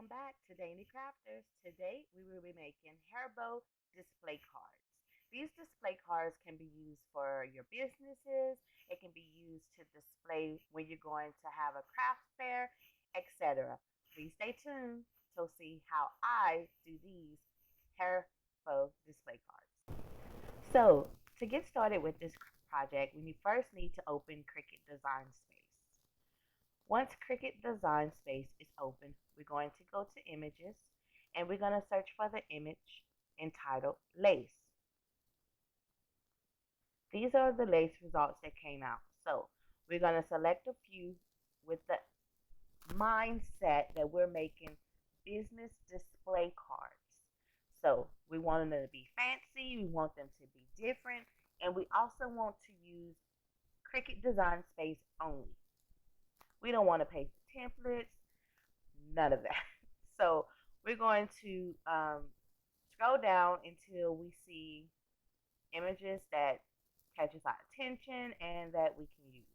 welcome back to Daily Crafters. Today we will be making Hairbow display cards. These display cards can be used for your businesses. It can be used to display when you're going to have a craft fair, etc. Please stay tuned to see how I do these Hairbow display cards. So to get started with this project, we first need to open Cricut Design Space. Once Cricut Design Space is open, we're going to go to Images and we're going to search for the image entitled Lace. These are the lace results that came out. So we're going to select a few with the mindset that we're making business display cards. So we want them to be fancy, we want them to be different, and we also want to use Cricut Design Space only. We don't want to pay for templates, none of that. So we're going to scroll down until we see images that catches our attention and that we can use.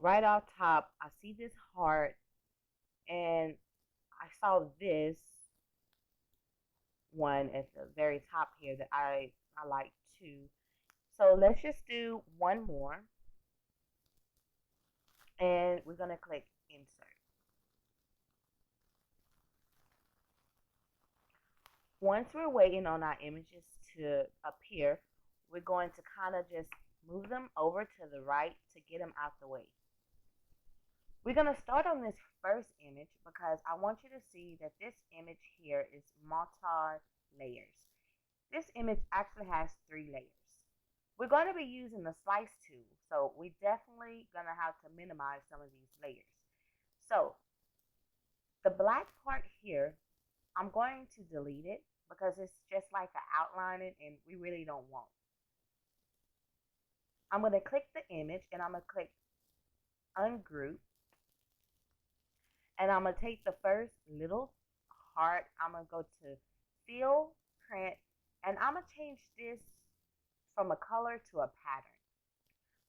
Right off top, I see this heart, and I saw this one at the very top here that I like too. So let's just do one more, and we're going to click Insert. Once we're waiting on our images to appear, we're going to kind of just move them over to the right to get them out the way. We're going to start on this first image because I want you to see that this image here is multi-layers. This image actually has 3 layers. We're going to be using the slice tool, so we're definitely going to have to minimize some of these layers. So the black part here, I'm going to delete it because it's just like an outlining and we really don't want. I'm going to click the image and I'm going to click Ungroup. And I'm going to take the first little heart. I'm going to go to Fill, Print, and I'm going to change this from a color to a pattern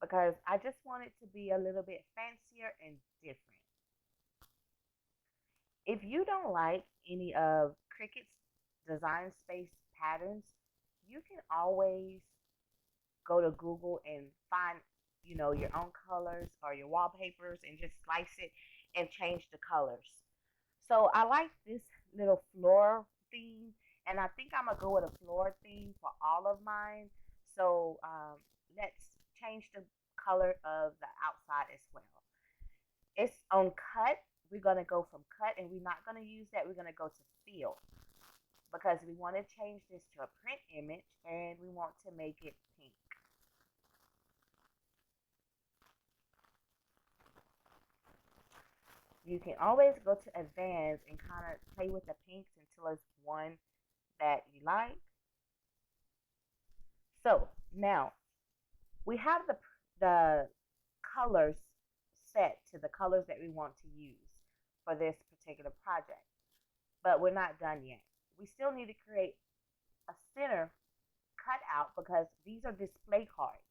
because I just want it to be a little bit fancier and different. If you don't like any of Cricut's Design Space patterns, you can always go to Google and find, your own colors or your wallpapers and just slice it and change the colors. So I like this little floor theme, and I think I'm going to go with a floor theme for all of mine. So let's change the color of the outside as well. It's on cut. We're going to go from cut, and we're not going to use that. We're going to go to fill because we want to change this to a print image, and we want to make it pink. You can always go to advanced and kind of play with the pinks until it's one that you like. So now we have the colors set to the colors that we want to use for this particular project, but we're not done yet. We still need to create a center cutout because these are display cards.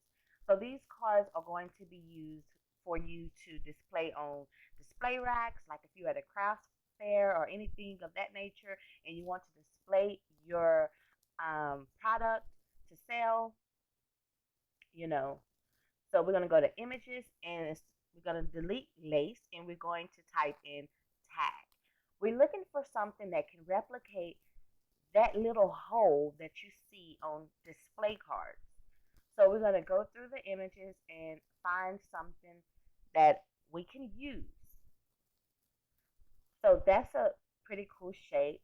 So these cards are going to be used for you to display on display racks, like if you're at a craft fair or anything of that nature and you want to display your product to sell, So we're going to go to images and we're going to delete lace and we're going to type in tag. We're looking for something that can replicate that little hole that you see on display cards. So we're going to go through the images and find something that we can use. So that's a pretty cool shape.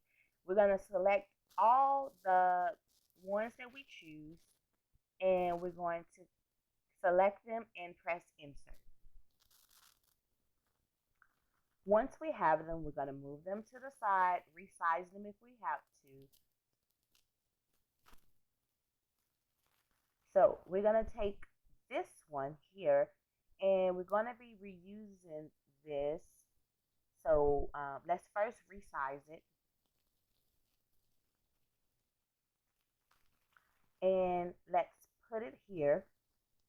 We're going to select all the ones that we choose and we're going to select them and press insert. Once we have them, we're going to move them to the side, resize them if we have to. So we're going to take this one here and we're going to be reusing this. So let's first resize it. And let's put it here.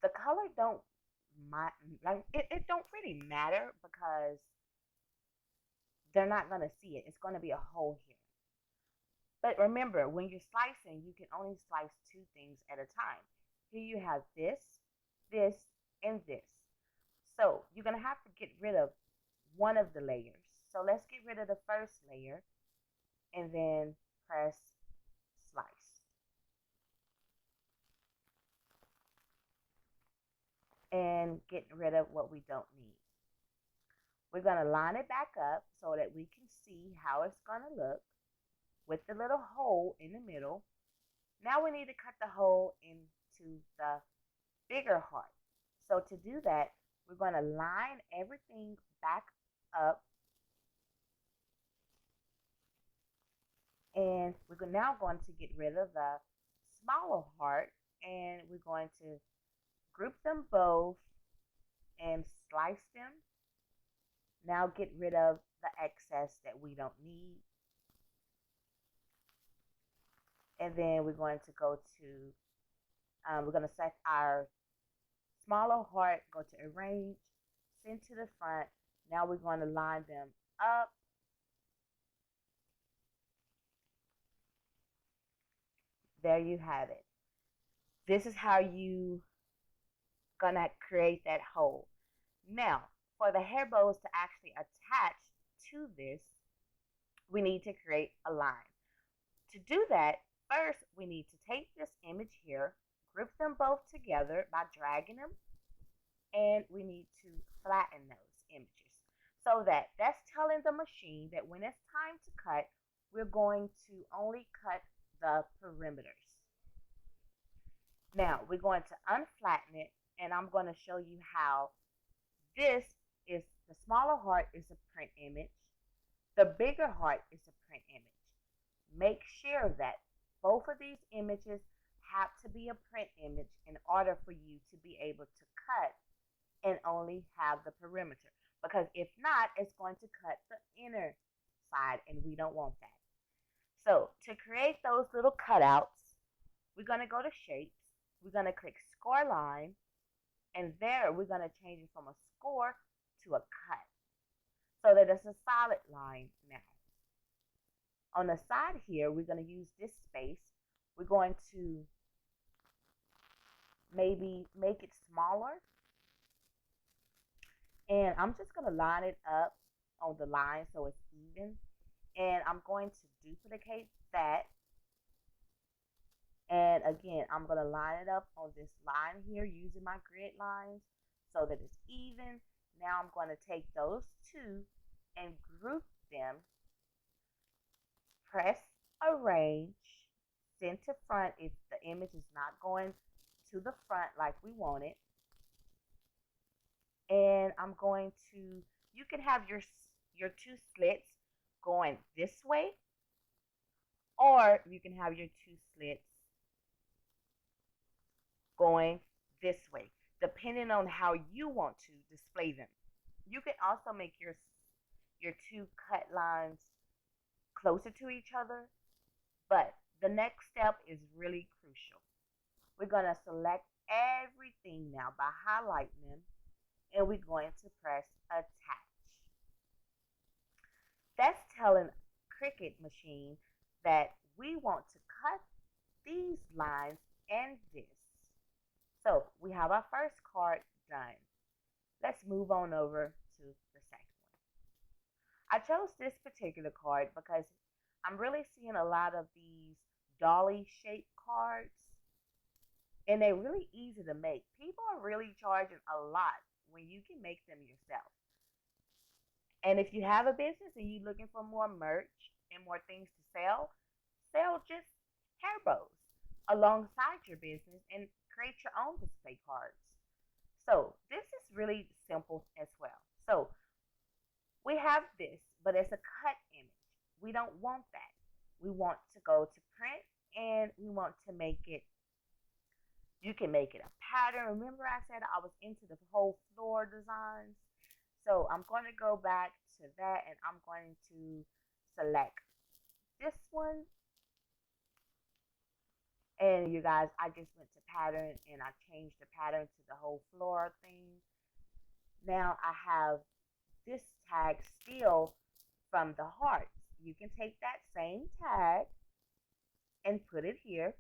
The color don't like it don't really matter because they're not gonna see it. It's gonna be a hole here. But remember, when you're slicing, you can only slice two things at a time. Here you have this, this, and this. So you're gonna have to get rid of one of the layers. So let's get rid of the first layer and then press slice. And get rid of what we don't need. We're going to line it back up so that we can see how it's going to look with the little hole in the middle. Now we need to cut the hole into the bigger heart. So to do that, we're going to line everything back up. And we're now going to get rid of the smaller heart, and we're going to group them both and slice them. Now get rid of the excess that we don't need. And then we're going to go to, we're going to set our smaller heart, go to arrange, send to the front. Now we're going to line them up. There you have it. This is how you gonna create that hole. Now, for the hair bows to actually attach to this, we need to create a line. To do that, first we need to take this image here, group them both together by dragging them, and we need to flatten those images so that that's telling the machine that when it's time to cut, we're going to only cut the perimeters. Now we're going to unflatten it, and I'm going to show you how this is, the smaller heart is a print image, the bigger heart is a print image. Make sure that both of these images have to be a print image in order for you to be able to cut and only have the perimeter, because if not, it's going to cut the inner side, and we don't want that. So to create those little cutouts, we're going to go to shapes, we're going to click score line, and there we're going to change it from a score to a cut so that it's a solid line now. On the side here, we're going to use this space. We're going to maybe make it smaller, and I'm just going to line it up on the line so it's even, and I'm going to duplicate that. And again, I'm going to line it up on this line here using my grid lines so that it's even. Now I'm going to take those two and group them, press arrange, send to front if the image is not going to the front like we want it. And I'm going to, you can have your two slits going this way, or you can have your two slits going this way, depending on how you want to display them. You can also make your two cut lines closer to each other, but the next step is really crucial. We're going to select everything now by highlighting them, and we're going to press attach. That's telling Cricut machine that we want to cut these lines and this. So we have our first card done. Let's move on over to the second one. I chose this particular card because I'm really seeing a lot of these dolly-shaped cards, and they're really easy to make. People are really charging a lot when you can make them yourself. And if you have a business and you're looking for more merch and more things to sell just hair bows alongside your business and create your own display cards. So this is really simple as well. So we have this, but it's a cut image. We don't want that. We want to go to print, and we want to make it, you can make it a pattern. Remember I said I was into the whole floor designs? So I'm going to go back to that, and I'm going to select this one. And you guys, I just went to pattern and I changed the pattern to the whole floral thing. Now I have this tag still from the hearts. You can take that same tag and put it here,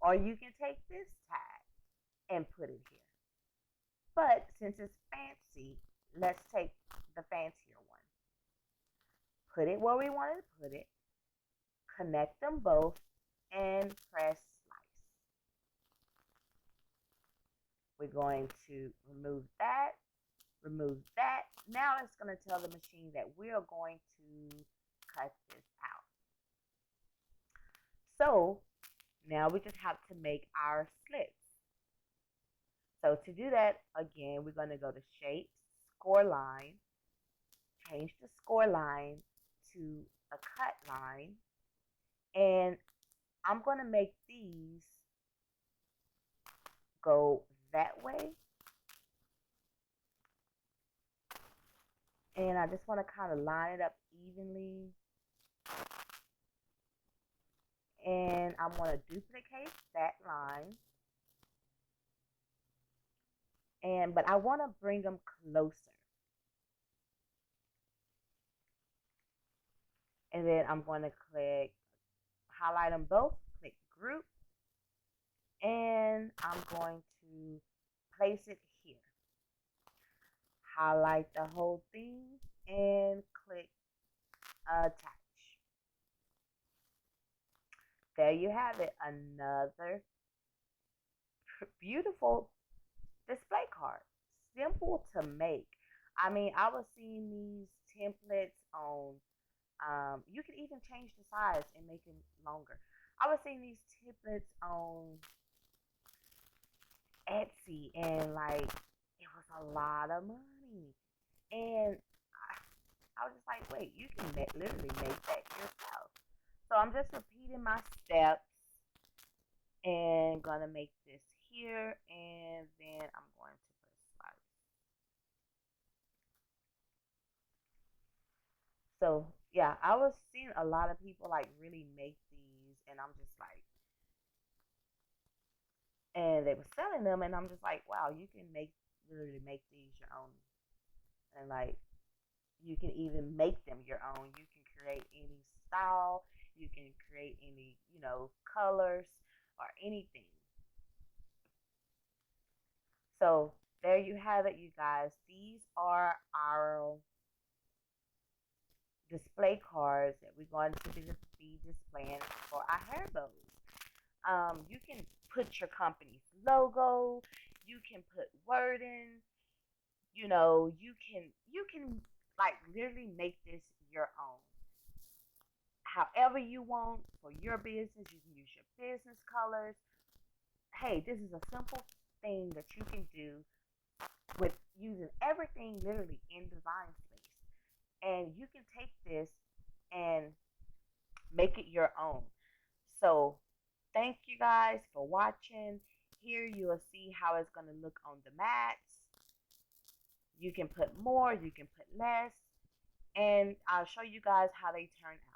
or you can take this tag and put it here. But since it's fancy, let's take the fancier one. Put it where we want to put it, connect them both, and press slice. We're going to remove that. Now it's going to tell the machine that we are going to cut this out. So now we just have to make our slits. So to do that, again, we're going to go to Shape, Score Line, change the score line to a cut line, and I'm going to make these go that way. And I just want to kind of line it up evenly. And I'm going to duplicate that line. But I want to bring them closer. And then I'm going to highlight them both, click Group. And I'm going to place it here. Highlight the whole thing and click Attach. There you have it, another beautiful display card. Simple to make. I mean, I was seeing these templates on, you can even change the size and make them longer. I was seeing these templates on Etsy, and like, it was a lot of money. And I was just like, wait, you can literally make that yourself. So I'm just repeating my steps and gonna make this here, and then I'm going to put a slice. So yeah, I was seeing a lot of people like really make these, and I'm just like, and they were selling them, and I'm just like, wow, you can literally make these your own, and like, you can even make them your own. You can create any style. You can create any, colors or anything. So there you have it, you guys. These are our display cards that we're going to be displaying for our Hairbows. You can put your company's logo. You can put wording. You can like literally make this your own. However you want for your business. You can use your business colors. Hey, this is a simple thing that you can do with using everything literally in Design Space. And you can take this and make it your own. So thank you guys for watching. Here you will see how it's going to look on the mats. You can put more, you can put less, and I'll show you guys how they turn out.